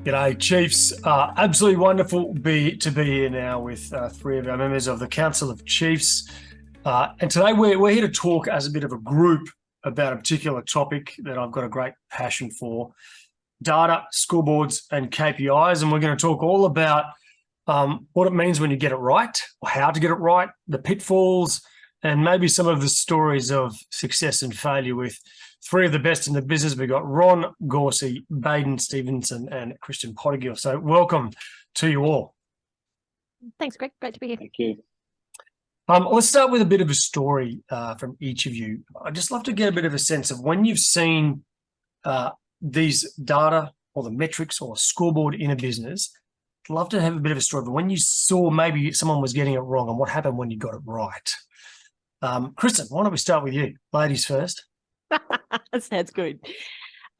G'day, Chiefs. Absolutely wonderful to be here now with three of our members of the Council of Chiefs. And today we're here to talk as a bit of a group about a particular topic that I've got a great passion for: data, scoreboards, and KPIs. And we're going to talk all about what it means when you get it right, or how to get it right, the pitfalls, and maybe some of the stories of success and failure with three of the best in the business. We've got Ron, Gauci, Baden Stephenson, and Kristen Podagiel. So welcome to you all. Thanks, Greg. Great to be here. Thank you. Let's start with a bit of a story from each of you. I'd just love to get a bit of a sense of when you've seen these data or the metrics or a scoreboard in a business. I'd love to have a bit of a story of when you saw maybe someone was getting it wrong and what happened when you got it right. Kristen, why don't we start with you? Ladies first. That sounds good.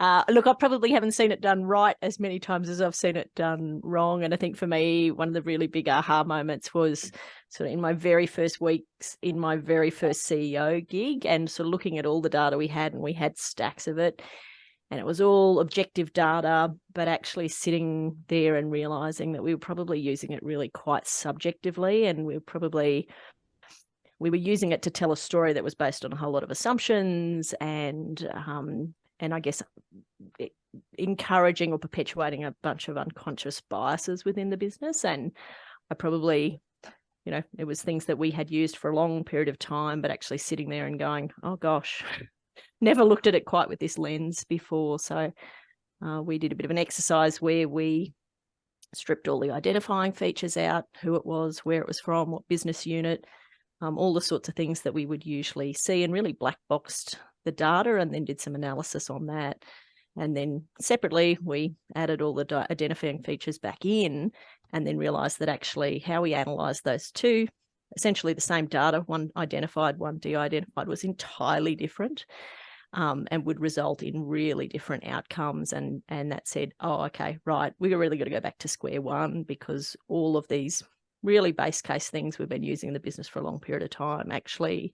Look, I probably haven't seen it done right as many times as I've seen it done wrong. And I think for me, one of the really big aha moments was sort of in my very first weeks in my very first CEO gig, and sort of looking at all the data we had, and we had stacks of it. And it was all objective data, but actually sitting there and realizing that we were probably using it really quite subjectively, and we were using it to tell a story that was based on a whole lot of assumptions and I guess encouraging or perpetuating a bunch of unconscious biases within the business. And I probably, it was things that we had used for a long period of time, but actually sitting there and going, oh gosh, never looked at it quite with this lens before. So we did a bit of an exercise where we stripped all the identifying features out, who it was, where it was from, what business unit, all the sorts of things that we would usually see, and really black boxed the data, and then did some analysis on that. And then separately, we added all the identifying features back in, and then realized that actually how we analyzed those two, essentially the same data, one identified, one de-identified, was entirely different, and would result in really different outcomes. And that said, oh, okay, right, we're really got to go back to square one, because all of these really base case things we've been using in the business for a long period of time actually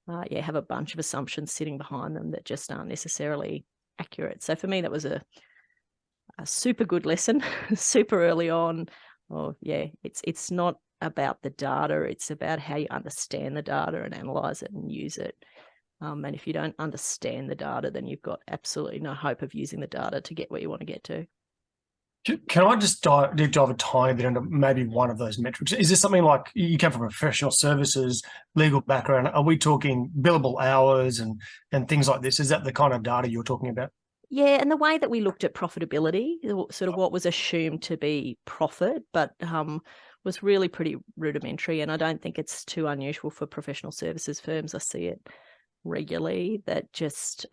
have a bunch of assumptions sitting behind them that just aren't necessarily accurate. So for me, that was a super good lesson, super early on. It's not about the data, it's about how you understand the data and analyze it and use it. And if you don't understand the data, then you've got absolutely no hope of using the data to get where you want to get to. Can I just deep dive a tiny bit into maybe one of those metrics? Is this something like, you come from a professional services, legal background? Are we talking billable hours and things like this? Is that the kind of data you're talking about? Yeah, and the way that we looked at profitability, sort of what was assumed to be profit, but was really pretty rudimentary. And I don't think it's too unusual for professional services firms. I see it regularly, that just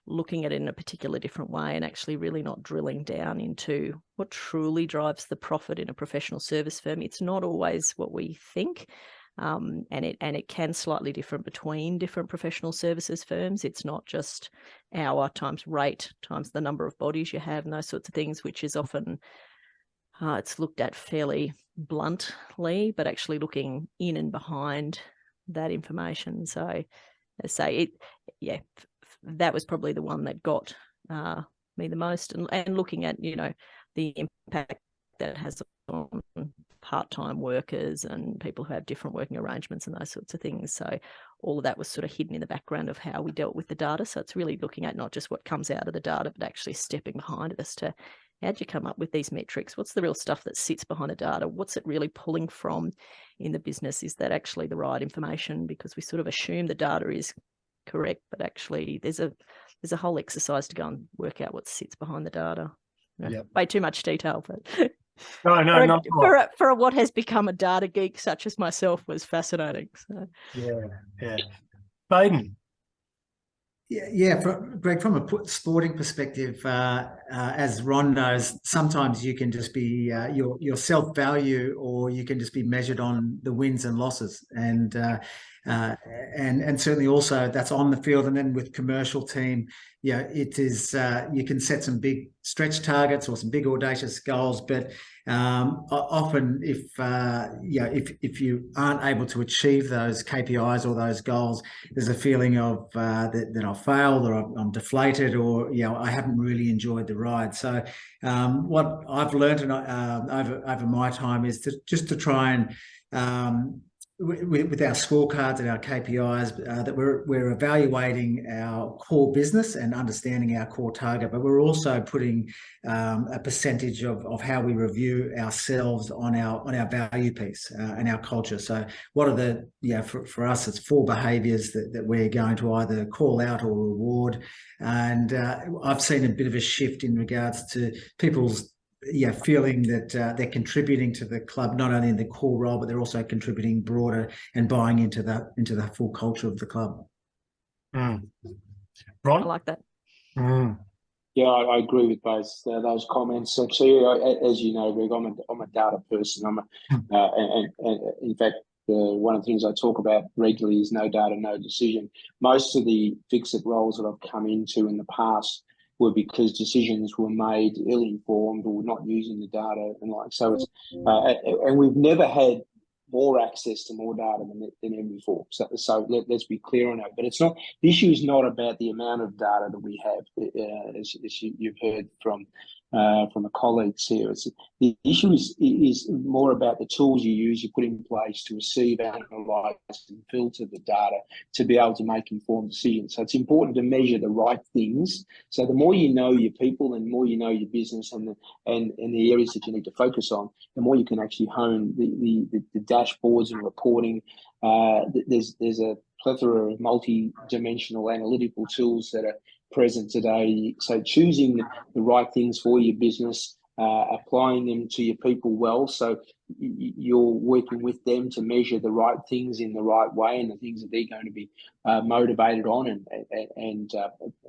looking at it in a particular different way and actually really not drilling down into what truly drives the profit in a professional service firm. It's not always what we think, and it can slightly differ between different professional services firms. It's not just hour times rate times the number of bodies you have and those sorts of things, which is often it's looked at fairly bluntly, but actually looking in and behind that information. So I say that was probably the one that got me the most, and looking at the impact that it has on part-time workers and people who have different working arrangements and those sorts of things. So all of that was sort of hidden in the background of how we dealt with the data. So it's really looking at not just what comes out of the data, but actually stepping behind it as to how'd you come up with these metrics? What's the real stuff that sits behind the data? What's it really pulling from in the business? Is that actually the right information? Because we sort of assume the data is correct, but actually there's a whole exercise to go and work out what sits behind the data. Way too much detail, but no, for what has become a data geek such as myself was fascinating. So. Yeah. Baden. Greg, from a sporting perspective, as Ron knows, sometimes you can just be your self-value, or you can just be measured on the wins and losses, and certainly also that's on the field. And then with commercial team, it is you can set some big stretch targets or some big audacious goals, but often if you aren't able to achieve those KPIs or those goals, there's a feeling of that I've failed, or I'm deflated, or I haven't really enjoyed the ride. So what I've learned over my time is to try and with our scorecards and our KPIs, that we're evaluating our core business and understanding our core target, but we're also putting a percentage of how we review ourselves on our value piece and our culture. So what are the for us, it's 4 behaviours that we're going to either call out or reward, and I've seen a bit of a shift in regards to people's feeling that they're contributing to the club, not only in the core role, but they're also contributing broader and buying into the full culture of the club. Ron? I like that. Yeah, I agree with both those comments. So, as you know, Greg, I'm a data person. And in fact, one of the things I talk about regularly is no data, no decision. Most of the fix-it roles that I've come into in the past were because decisions were made ill-informed or not using the data and so. It's and we've never had more access to more data than ever before. So let's be clear on that. But it's not, the issue is not about the amount of data that we have, as you've heard from the colleagues here. The issue is more about the tools you put in place to receive, analyse and filter the data to be able to make informed decisions. So it's important to measure the right things. So the more you know your people and the more you know your business and the areas that you need to focus on, the more you can actually hone the dashboards and reporting. There's a plethora of multi-dimensional analytical tools that are present today. So choosing the right things for your business, applying them to your people well, so you're working with them to measure the right things in the right way and the things that they're going to be motivated on and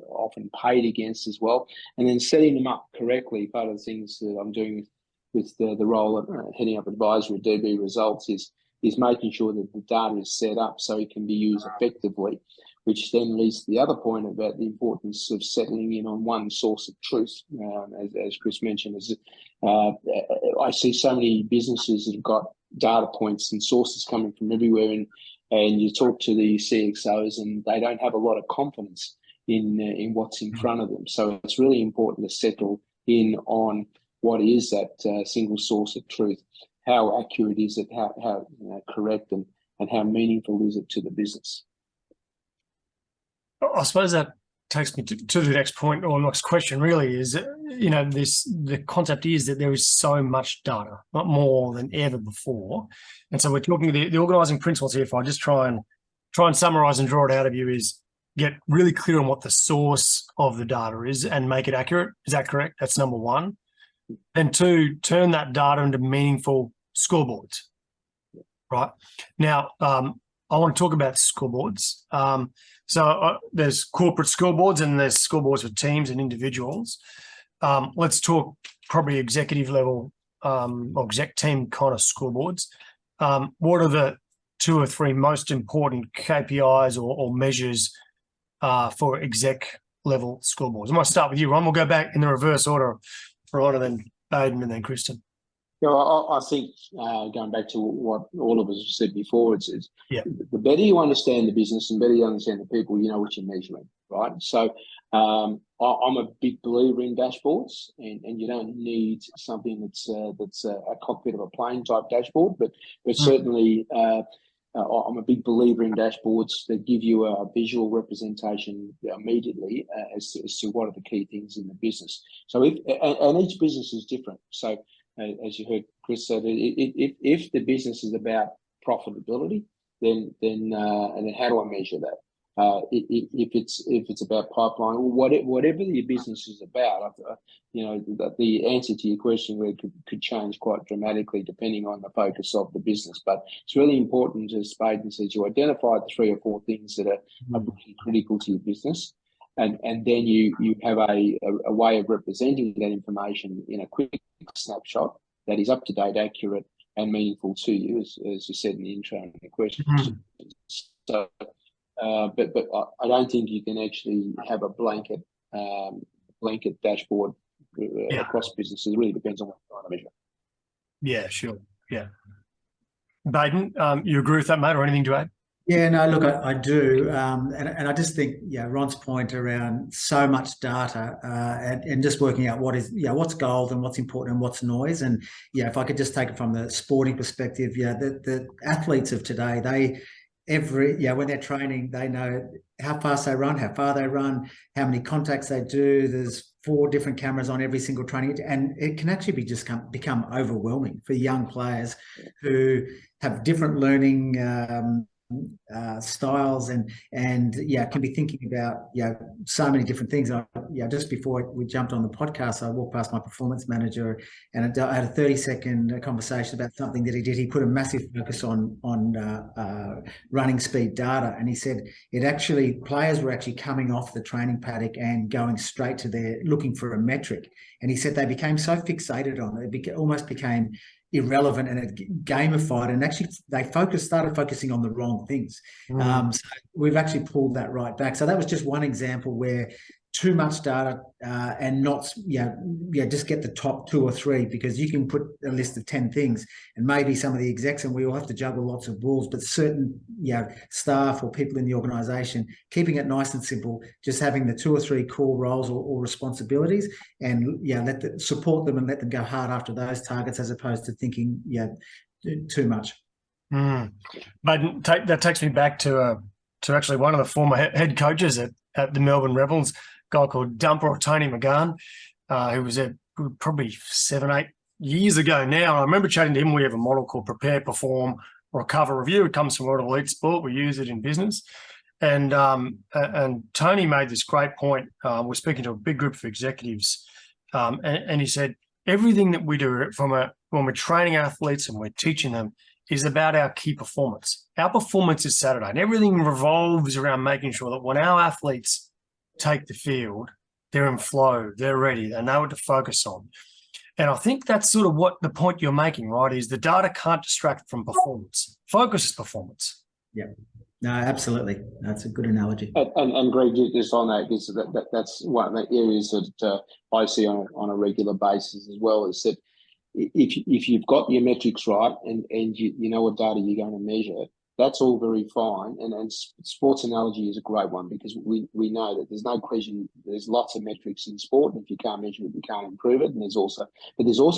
often paid against as well. And then setting them up correctly. Part of the things that I'm doing with the role of heading up advisory at DB Results is making sure that the data is set up so it can be used effectively, which then leads to the other point about the importance of settling in on one source of truth. As Chris mentioned, I see so many businesses that have got data points and sources coming from everywhere, and you talk to the CXOs and they don't have a lot of confidence in what's in front of them. So it's really important to settle in on what is that single source of truth. How accurate is it? How correct and how meaningful is it to the business? I suppose that takes me to the next point or next question. Really, is the concept is that there is so much data, not more than ever before, and so we're talking the organising principles here. If I just try and summarise and draw it out of you, is get really clear on what the source of the data is and make it accurate. Is that correct? That's number one. And 2, turn that data into meaningful scoreboards. Right now, I want to talk about scoreboards. So there's corporate scoreboards and there's scoreboards for teams and individuals. Let's talk probably executive level or exec team kind of scoreboards. What are the 2 or 3 most important KPIs or measures for exec level scoreboards? I might start with you, Ron. We'll go back in the reverse order, Ron, and then Baden, and then Kristen. Yeah, I think going back to what all of us have said before, it's the better you understand the business and better you understand the people, you know what you're measuring, right? So I'm a big believer in dashboards, and you don't need something that's a cockpit of a plane type dashboard, but certainly I'm a big believer in dashboards that give you a visual representation immediately as to what are the key things in the business. So and each business is different. So as you heard Chris said, if the business is about profitability, then how do I measure that? If it's about pipeline, whatever your business is about, the answer to your question could change quite dramatically depending on the focus of the business. But it's really important, as Baden says, you identify the 3 or 4 things that are really critical to your business. And then you have a way of representing that information in a quick snapshot that is up to date, accurate, and meaningful to you, as you said in the intro and the question. So, but I don't think you can actually have a blanket dashboard across businesses. It really depends on what you're trying to measure. Yeah, sure. Yeah. Baden, you agree with that, mate, or anything to add? Yeah, no, look, I do. And I just think, Ron's point around so much data and just working out what's gold and what's important and what's noise. And, if I could just take it from the sporting perspective, the athletes of today, when they're training, they know how fast they run, how far they run, how many contacts they do. There's 4 different cameras on every single training, and it can actually become overwhelming for young players who have different learning styles and can be thinking about so many different things. Just before we jumped on the podcast, I walked past my performance manager and I had a 30-second conversation about something that he did. He put a massive focus on running speed data, and he said players were actually coming off the training paddock and going straight to looking for a metric, and he said they became so fixated on it, almost became irrelevant and it gamified, and actually they started focusing on the wrong things. So we've actually pulled that right back. So that was just one example where too much data and not just get the top 2 or 3, because you can put a list of 10 things and maybe some of the execs, and we all have to juggle lots of balls, but certain staff or people in the organization, keeping it nice and simple, just having the 2 or 3 core roles or responsibilities, and support them and let them go hard after those targets, as opposed to thinking too much. But that takes me back to actually one of the former head coaches at the Melbourne Rebels, guy called Dumper, or Tony McGann, who was there probably 7-8 years ago now. And I remember chatting to him. We have a model called Prepare, Perform, Recover, Review. It comes from World of Elite Sport. We use it in business. And Tony made this great point. We're speaking to a big group of executives, and he said, everything that we do when we're training athletes and we're teaching them is about our key performance. Our performance is Saturday, and everything revolves around making sure that when our athletes take the field, they're in flow, they're ready, they know what to focus on. And I think that's sort of what the point you're making, right, is the data can't distract from performance. Focus is performance. Yeah. No, absolutely. That's a good analogy. And Greg, just on that, that's one of the areas that I see on a regular basis as well, is that if you've got your metrics right and you know what data you're going to measure, that's all very fine. And sports analogy is a great one, because we know that there's no question, there's lots of metrics in sport, and if you can't measure it, you can't improve it. And there's also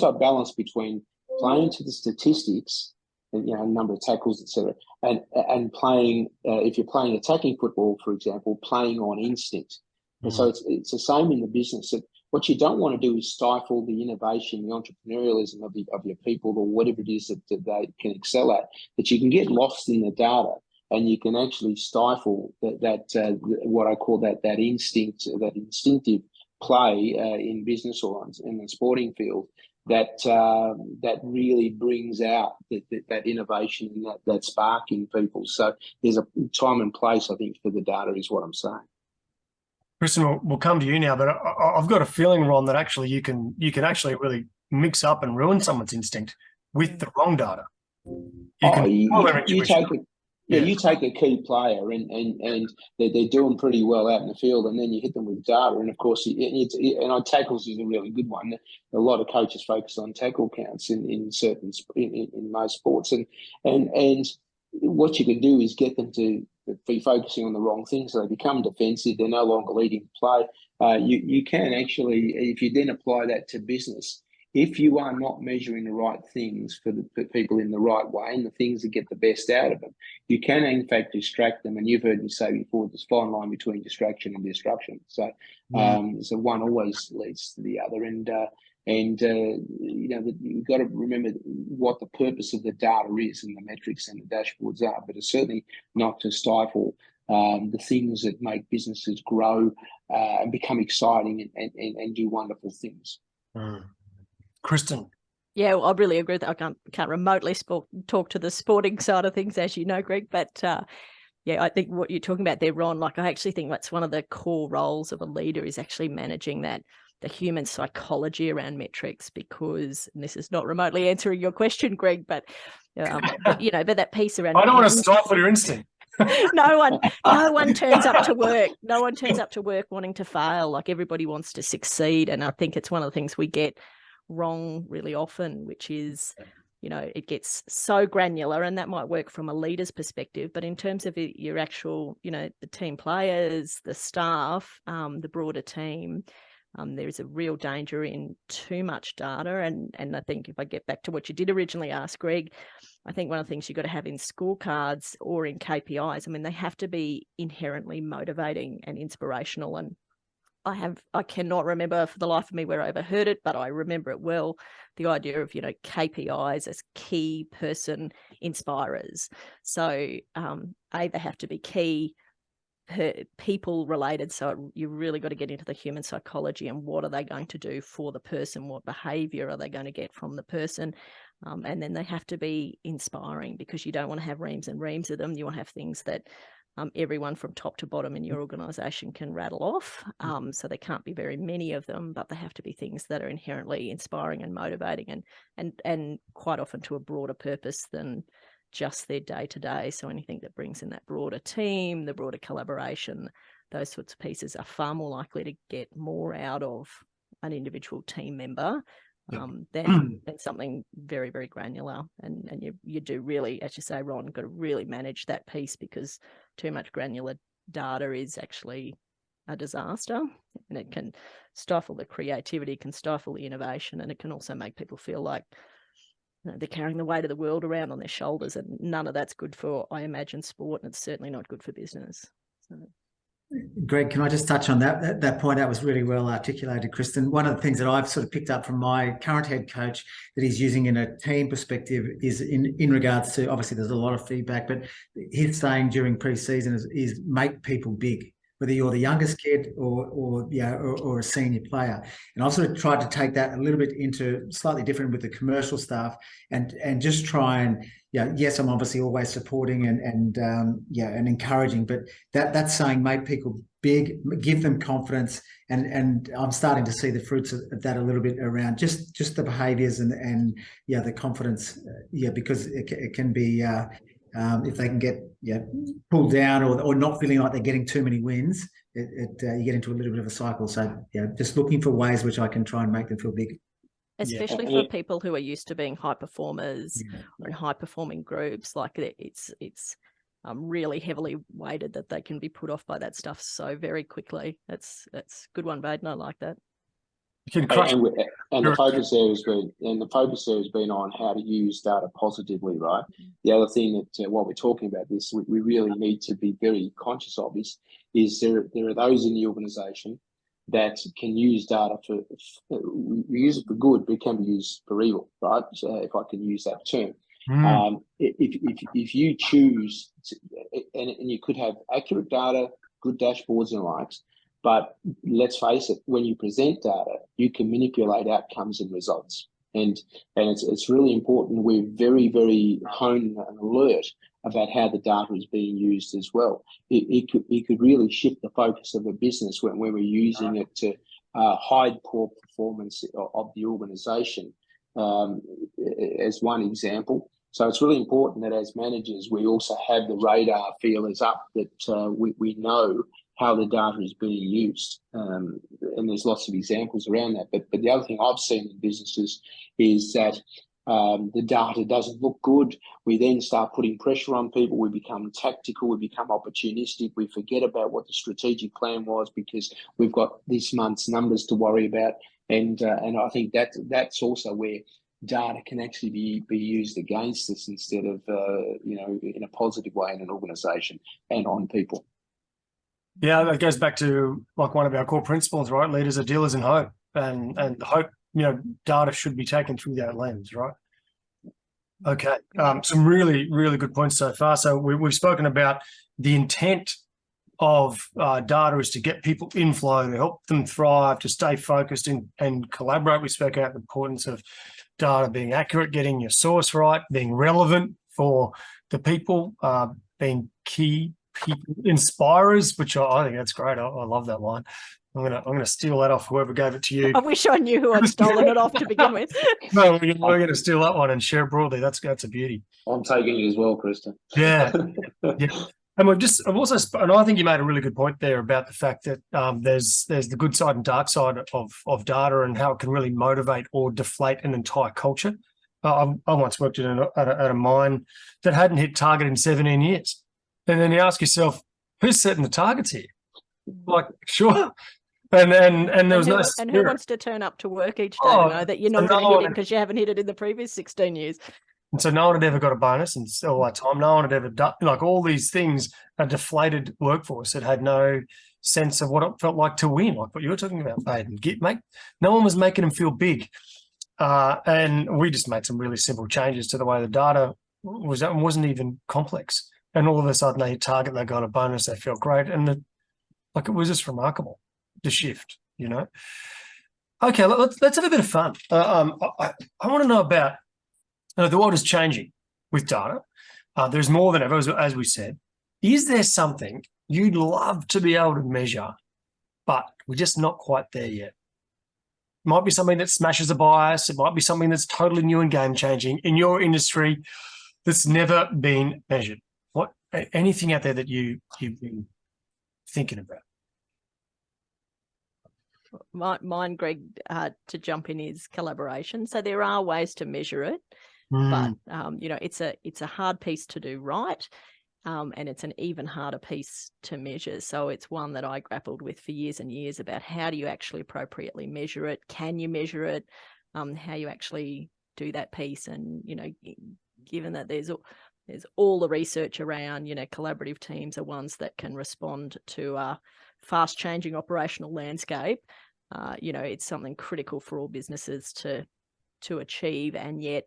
a balance between playing to the statistics, and number of tackles, etc., and playing, if you're playing attacking football, for example, playing on instinct. And so it's the same in the business. That what you don't want to do is stifle the innovation, the entrepreneurialism of your people, or whatever it is that they can excel at. That you can get lost in the data, and you can actually stifle that what I call that instinct, that instinctive play in business or in the sporting field. That really brings out that innovation and that spark in people. So there's a time and place, I think, for the data, is what I'm saying. Kristen, we'll come to you now, but I've got a feeling, Ron, that actually you can actually really mix up and ruin someone's instinct with the wrong data. You take a key player and they're doing pretty well out in the field, and then you hit them with data, and of course, tackles is a really good one. A lot of coaches focus on tackle counts in most sports, and what you can do is get them to be focusing on the wrong things, so they become defensive. They're no longer leading play. You can actually, if you then apply that to business, if you are not measuring the right things for people in the right way, and the things that get the best out of them, you can in fact distract them. And you've heard me say before, there's a fine line between distraction and disruption. So, so one always leads to the other. And you've got to remember what the purpose of the data is, and the metrics and the dashboards are, but it's certainly not to stifle the things that make businesses grow and become exciting and do wonderful things. Kristen. Yeah, well, I really agree that I can't remotely talk to the sporting side of things, as you know, Greg, but I think what you're talking about there, Ron, I actually think that's one of the core roles of a leader, is actually managing the human psychology around metrics, because, and this is not remotely answering your question, Greg, but that piece around, I don't want to stifle your instinct. no one turns up to work. No one turns up to work wanting to fail. Like, everybody wants to succeed. And I think it's one of the things we get wrong really often, which is it gets so granular, and that might work from a leader's perspective. But in terms of your actual, the team players, the staff, the broader team, there is a real danger in too much data. And I think if I get back to what you did originally ask, Greg, I think one of the things you've got to have in scorecards or in KPIs, I mean, they have to be inherently motivating and inspirational. And I cannot remember for the life of me where I ever heard it, but I remember it well, the idea of, KPIs as key person inspirers. So they have to be key people related. So you really got to get into the human psychology and what are they going to do for the person? What behavior are they going to get from the person? And then they have to be inspiring, because you don't want to have reams and reams of them. You want to have things that everyone from top to bottom in your organisation can rattle off. So there can't be very many of them, but they have to be things that are inherently inspiring and motivating, and quite often to a broader purpose than just their day-to-day. So anything that brings in that broader team, the broader collaboration, those sorts of pieces are far more likely to get more out of an individual team member than something very, very granular. And you do really, as you say, Ron, got to really manage that piece, because too much granular data is actually a disaster, and it can stifle the creativity, can stifle the innovation, and it can also make people feel like they're carrying the weight of the world around on their shoulders, and none of that's good for, I imagine, sport, and it's certainly not good for business. So. Greg, can I just touch on that point? That was really well articulated, Kristen. One of the things that I've sort of picked up from my current head coach that he's using in a team perspective is in regards to, obviously there's a lot of feedback, but his saying during pre-season is make people big, whether you're the youngest kid or a senior player. And I've sort of tried to take that a little bit into slightly different with the commercial staff, and just try and, yes, I'm obviously always supporting and encouraging, but that's saying make people big, give them confidence, and I'm starting to see the fruits of that a little bit around just the behaviours and the confidence, because it can be if they can get pulled down or not feeling like they're getting too many wins, you get into a little bit of a cycle. So just looking for ways which I can try and make them feel big. Especially for people who are used to being high performers or in high performing groups, like it's really heavily weighted that they can be put off by that stuff so very quickly. That's a good one, Baden. I like that. And the focus there has been on how to use data positively, right? The other thing that while we're talking about this, we really need to be very conscious of is there are those in the organisation that can use data we use it for good, but it can be used for evil, right? So if I can use that term. If you choose and you could have accurate data, good dashboards and likes, but let's face it, when you present data, you can manipulate outcomes and results. And it's really important we're very, very honed and alert about how the data is being used as well. It could really shift the focus of a business when we're using it to hide poor performance of the organisation, as one example. So it's really important that as managers, we also have the radar feelers up, that we know how the data is being used. And there's lots of examples around that. But the other thing I've seen in businesses is that the data doesn't look good. We then start putting pressure on people. We become tactical. We become opportunistic. We forget about what the strategic plan was because we've got this month's numbers to worry about. And I think that's also where data can actually be used against us instead of in a positive way in an organisation and on people. Yeah, that goes back to like one of our core principles, right? Leaders are dealers in hope, and hope, data should be taken through that lens, right? Okay, some really, really good points so far. So we've spoken about the intent of data is to get people in flow, to help them thrive, to stay focused and collaborate. We spoke about the importance of data being accurate, getting your source right, being relevant for the people, being key people inspirers, which I think that's great. I love that line. I'm gonna steal that off whoever gave it to you. I wish I knew who had stolen it off to begin with. No, we're gonna steal that one and share it broadly. That's a beauty. I'm taking it as well, Kristen. Yeah. And and I think you made a really good point there about the fact that there's the good side and dark side of data and how it can really motivate or deflate an entire culture. I once worked at a mine that hadn't hit target in 17 years. And then you ask yourself, who's setting the targets here? Like, sure. And there was no spirit. And who wants to turn up to work each day Oh, to know that you're so not going no to hit one- it because you haven't hit it in the previous 16 years? And so no one had ever got a bonus and all that time. No one had ever done, like, all these things, a deflated workforce that had no sense of what it felt like to win, like what you were talking about, Baden. No one was making them feel big. And we just made some really simple changes to the way the data wasn't even complex. And all of a sudden they hit target, they got a bonus, they felt great. And it was just remarkable, the shift, you know. Okay, let's have a bit of fun. I want to know about, the world is changing with data. There's more than ever, as we said. Is there something you'd love to be able to measure, but we're just not quite there yet? It might be something that smashes a bias. It might be something that's totally new and game-changing in your industry that's never been measured. Anything out there that you've been thinking about? Mine, Greg, to jump in, is collaboration. So there are ways to measure it, but it's a hard piece to do right, and it's an even harder piece to measure. So it's one that I grappled with for years and years about how do you actually appropriately measure it? Can you measure it? How you actually do that piece? And given that there's all the research around, collaborative teams are ones that can respond to a fast-changing operational landscape. It's something critical for all businesses to achieve, and yet,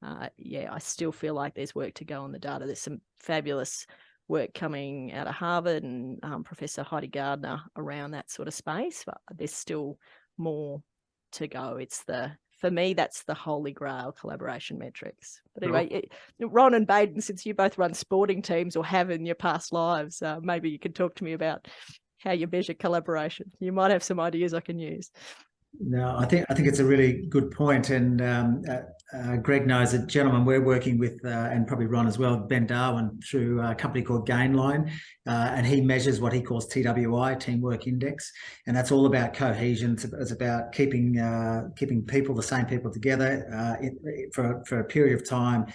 I still feel like there's work to go on the data. There's some fabulous work coming out of Harvard and Professor Heidi Gardner around that sort of space, but there's still more to go. For me, that's the holy grail, collaboration metrics. But anyway, Ron and Baden, since you both run sporting teams or have in your past lives, maybe you can talk to me about how you measure collaboration. You might have some ideas I can use. No, I think it's a really good point, and Greg knows a gentleman we're working with, and probably Ron as well, Ben Darwin, through a company called Gainline, and he measures what he calls TWI, Teamwork Index, and that's all about cohesion. It's about keeping the same people together for a period of time,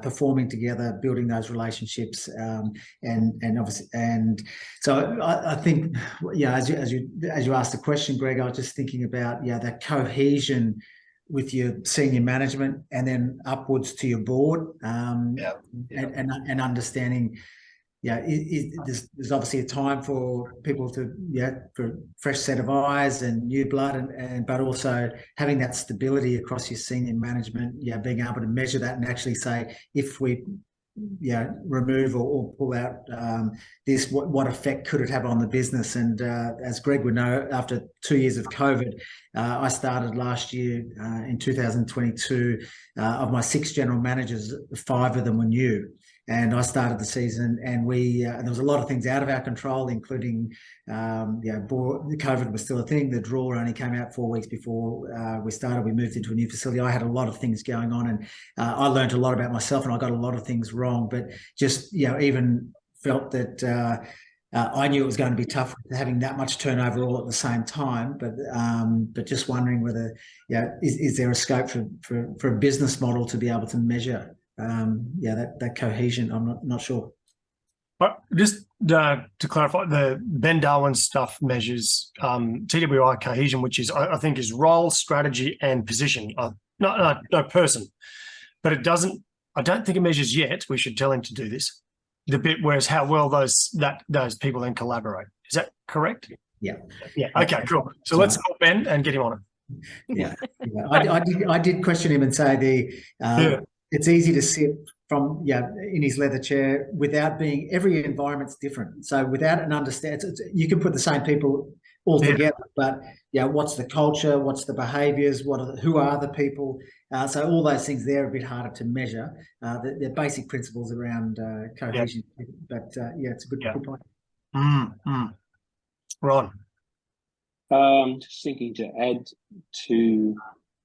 performing together, building those relationships, and obviously, and so I think, as you asked the question, Greg, I was just thinking about that cohesion with your senior management and then upwards to your board, and understanding there's obviously a time for people to for a fresh set of eyes and new blood, and but also having that stability across your senior management, being able to measure that and actually say, if we remove or pull out this, what effect could it have on the business? And as Greg would know, after 2 years of COVID, I started last year in 2022. Of my 6 general managers, 5 of them were new. And I started the season, and there was a lot of things out of our control, including, COVID was still a thing. The draw only came out 4 weeks before we started. We moved into a new facility. I had a lot of things going on, and I learned a lot about myself, and I got a lot of things wrong. But just, even felt that I knew it was going to be tough having that much turnover all at the same time. But just wondering whether, is there a scope for a business model to be able to measure that cohesion? I'm not sure. But just to clarify, the Ben Darwin stuff measures TWI cohesion, which is, I think, is role, strategy, and position. No person, but it doesn't. I don't think it measures yet. We should tell him to do this. The bit whereas how well those people then collaborate. Is that correct? Yeah. Yeah. Okay. Cool. So let's call Ben and get him on it. I did question him and say it's easy to sit from in his leather chair without being, every environment's different. So without an understanding, you can put the same people all together, but what's the culture? What's the behaviours? Who are the people? So all those things there are a bit harder to measure. They're basic principles around cohesion, but it's a good point. Ron. Just thinking to add to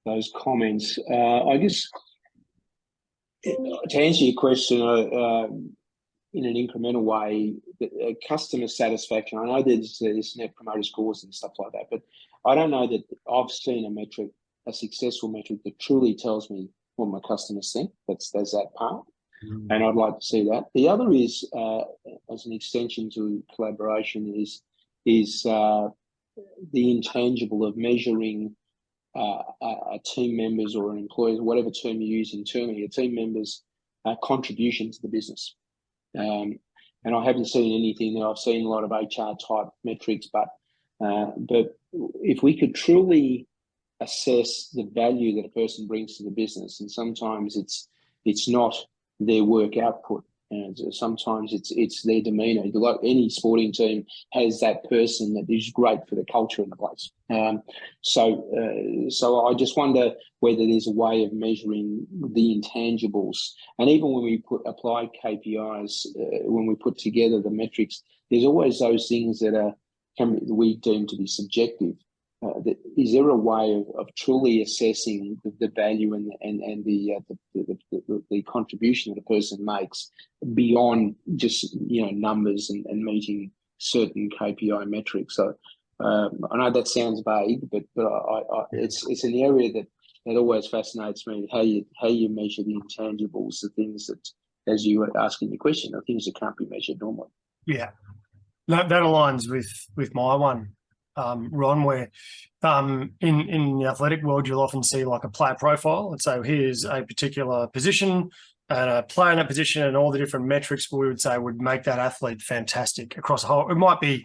those comments, I guess, to answer your question in an incremental way, customer satisfaction, I know there's net promoter scores and stuff like that, but I don't know that I've seen a successful metric that truly tells me what my customers think. There's that part. And I'd like to see that. The other is, as an extension to collaboration, is the intangible of measuring a team members or an employee, whatever term you use internally, a team member's contribution to the business. And I haven't seen anything there. I've seen a lot of HR type metrics, but if we could truly assess the value that a person brings to the business, and sometimes it's not their work output, and sometimes it's their demeanour. Like any sporting team has that person that is great for the culture in the place. So I just wonder whether there's a way of measuring the intangibles, and even when we apply KPIs, when we put together the metrics, there's always those things that we deem to be subjective. Is there a way of truly assessing the value and the contribution that a person makes beyond just numbers and meeting certain KPI metrics? So I know that sounds vague, but it's an area that always fascinates me. How you measure the intangibles, the things that, as you were asking the question, are things that can't be measured normally. Yeah, that aligns with my one. Ron, where in the athletic world, you'll often see like a player profile. And so here's a particular position and a player in that position, and all the different metrics we would say would make that athlete fantastic across a whole. It might be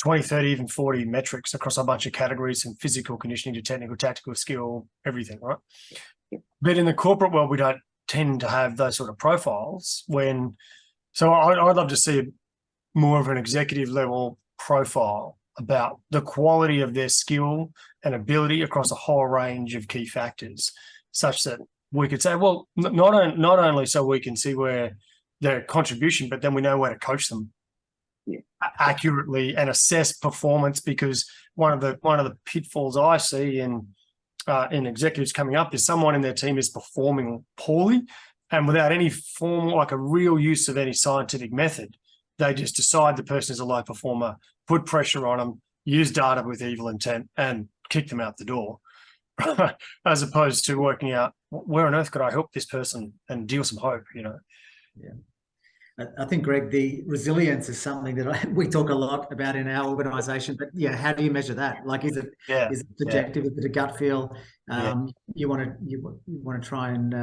20, 30, even 40 metrics across a bunch of categories, from physical conditioning to technical, tactical skill, everything, right? Yeah. But in the corporate world, we don't tend to have those sort of profiles. So I'd love to see more of an executive level profile about the quality of their skill and ability across a whole range of key factors, such that we could say, well, not only so we can see where their contribution, but then we know where to coach them accurately and assess performance. Because one of the pitfalls I see in executives coming up is someone in their team is performing poorly, and without any form, like a real use of any scientific method, they just decide the person is a low performer, put pressure on them, use data with evil intent, and kick them out the door, as opposed to working out where on earth could I help this person and deal some hope, Yeah. I think, Greg, the resilience is something that we talk a lot about in our organisation. But how do you measure that? Like, is it subjective? Is it a gut feel? You want to try and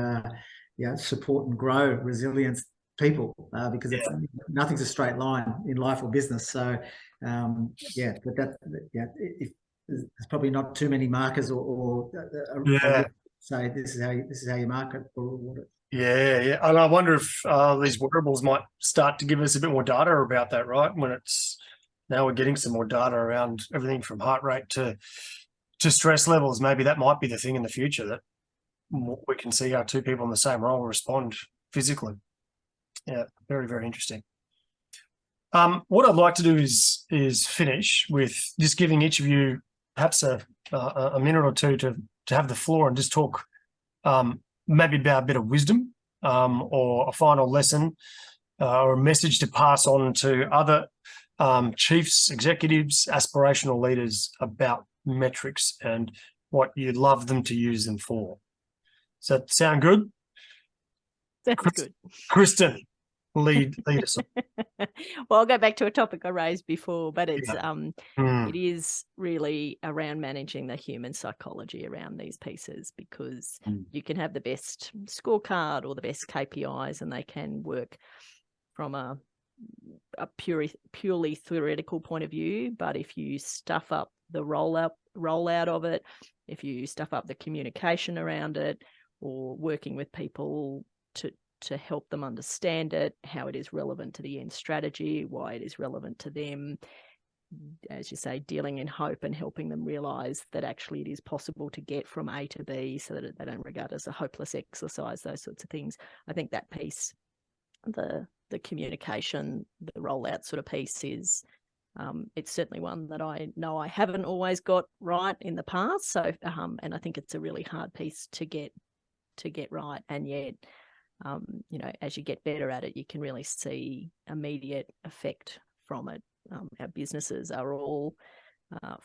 support and grow resilience people, because nothing's a straight line in life or business. So there's probably not too many markers or say this is how you mark it or reward it. Yeah. And I wonder if these wearables might start to give us a bit more data about that, right? Now we're getting some more data around everything from heart rate to stress levels. Maybe that might be the thing in the future, that we can see how two people in the same role respond physically. Yeah, very, very interesting. What I'd like to do is finish with just giving each of you perhaps a minute or two to have the floor and just talk maybe about a bit of wisdom, or a final lesson, or a message to pass on to other chiefs, executives, aspirational leaders about metrics and what you'd love them to use them for. Does that sound good? That's good. Kristen, lead us on. Well, I'll go back to a topic I raised before, but it's it is really around managing the human psychology around these pieces, because you can have the best scorecard or the best KPIs, and they can work from a purely theoretical point of view. But if you stuff up the rollout of it, if you stuff up the communication around it, or working with people to help them understand it, how it is relevant to the end strategy, why it is relevant to them, as you say, dealing in hope and helping them realise that actually it is possible to get from A to B, so that they don't regard it as a hopeless exercise, those sorts of things. I think that piece, the communication, the rollout sort of piece is, it's certainly one that I know I haven't always got right in the past. So, and I think it's a really hard piece to get right, and yet, as you get better at it, you can really see immediate effect from it. Our businesses are all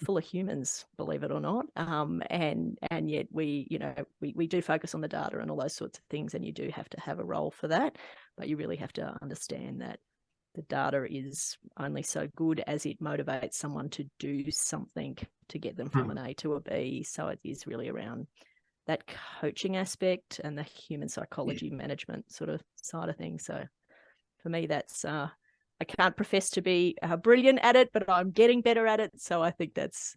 full of humans, believe it or not. And yet we do focus on the data and all those sorts of things, and you do have to have a role for that. But you really have to understand that the data is only so good as it motivates someone to do something to get them from an A to a B. So it is really around that coaching aspect and the human psychology management sort of side of things. So for me, that's I can't profess to be brilliant at it, but I'm getting better at it. So I think that's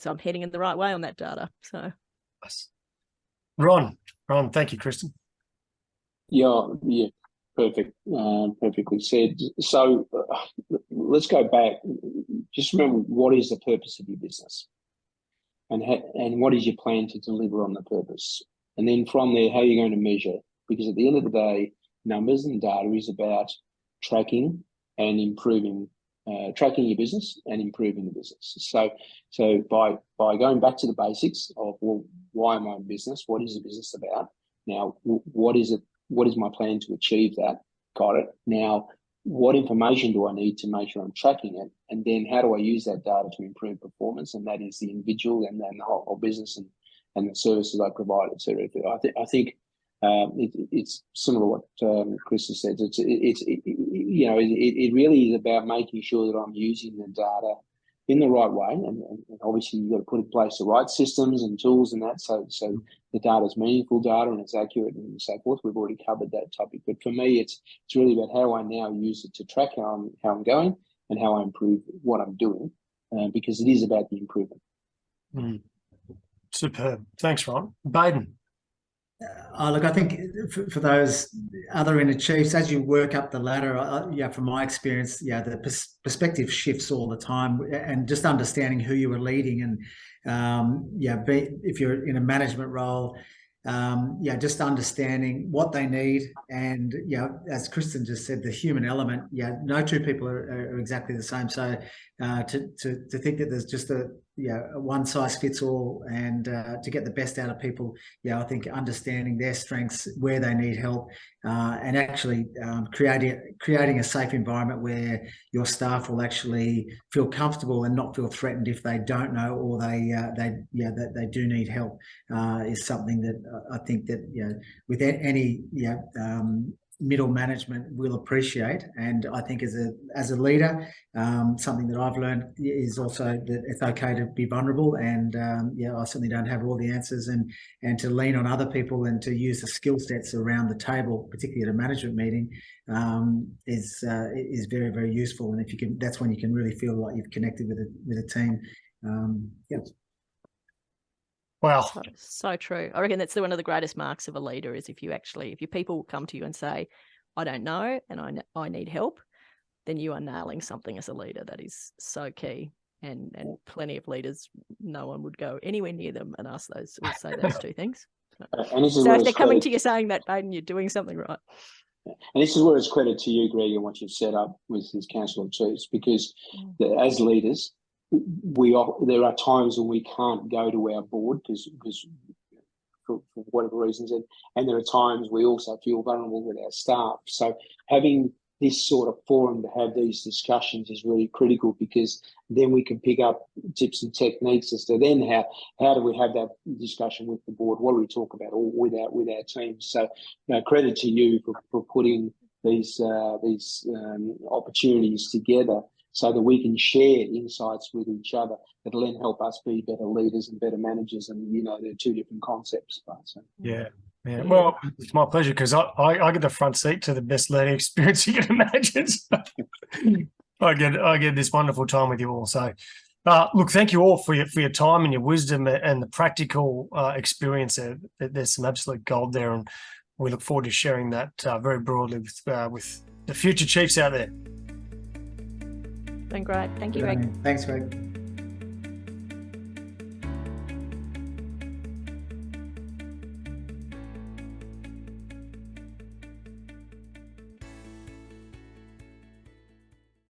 I'm heading in the right way on that data. So, Ron, thank you, Kristen. Yeah, perfect, perfectly said. So let's go back. Just remember, what is the purpose of your business, and what is your plan to deliver on the purpose, and then from there, how are you going to measure? Because at the end of the day, numbers and data is about tracking and improving, tracking your business and improving the business. So by going back to the basics of, well, why am I in business? What is the business about? Now, what is it? What is my plan to achieve that? Got it. Now, what information do I need to make sure I'm tracking it? And then how do I use that data to improve performance? And that is the individual and then the whole business and the services I provide, et cetera. I think it's similar to what Kristen said. It really is about making sure that I'm using the data in the right way, and obviously you've got to put in place the right systems and tools and that, so the data is meaningful data and it's accurate and so forth. We've already covered that topic, but for me, it's really about how I now use it to track how I'm going and how I improve what I'm doing, because it is about the improvement. Superb. Thanks, Ron. Baden. Look, I think for those other inner chiefs, as you work up the ladder, from my experience, the perspective shifts all the time, and just understanding who you are leading, and if you're in a management role, just understanding what they need, and as Kristen just said, the human element. No two people are exactly the same, so to think that there's just a one size fits all, and to get the best out of people, I think understanding their strengths, where they need help, and actually creating a safe environment where your staff will actually feel comfortable and not feel threatened if they don't know, or they do need help, is something that I think that with any middle management will appreciate. And I think as a leader, something that I've learned is also that it's okay to be vulnerable, and I certainly don't have all the answers, and to lean on other people and to use the skill sets around the table, particularly at a management meeting, is very, very useful. And if you can, that's when you can really feel like you've connected with a team. Wow. So true. I reckon that's one of the greatest marks of a leader, is if your people come to you and say, I don't know and I need help, then you are nailing something as a leader. That is so key. And plenty of leaders, no one would go anywhere near them and ask those or say those two things. So if they're coming to you saying that, Baden, you're doing something right. And this is where it's credit to you, Greg, and what you've set up with this Council of Chiefs, because as leaders, there are times when we can't go to our board because for whatever reasons, and there are times we also feel vulnerable with our staff. So having this sort of forum to have these discussions is really critical, because then we can pick up tips and techniques as to then how do we have that discussion with the board? What do we talk about, or with our teams? So credit to you for putting these opportunities together, so that we can share insights with each other that'll then help us be better leaders and better managers. And, they're two different concepts. But, so. Yeah. Well, it's my pleasure, because I get the front seat to the best learning experience you can imagine. So I get this wonderful time with you all. So, look, thank you all for your time and your wisdom and the practical experience there. There's some absolute gold there, and we look forward to sharing that very broadly with the future chiefs out there. Been great. Thank you, Greg. Thanks, Greg.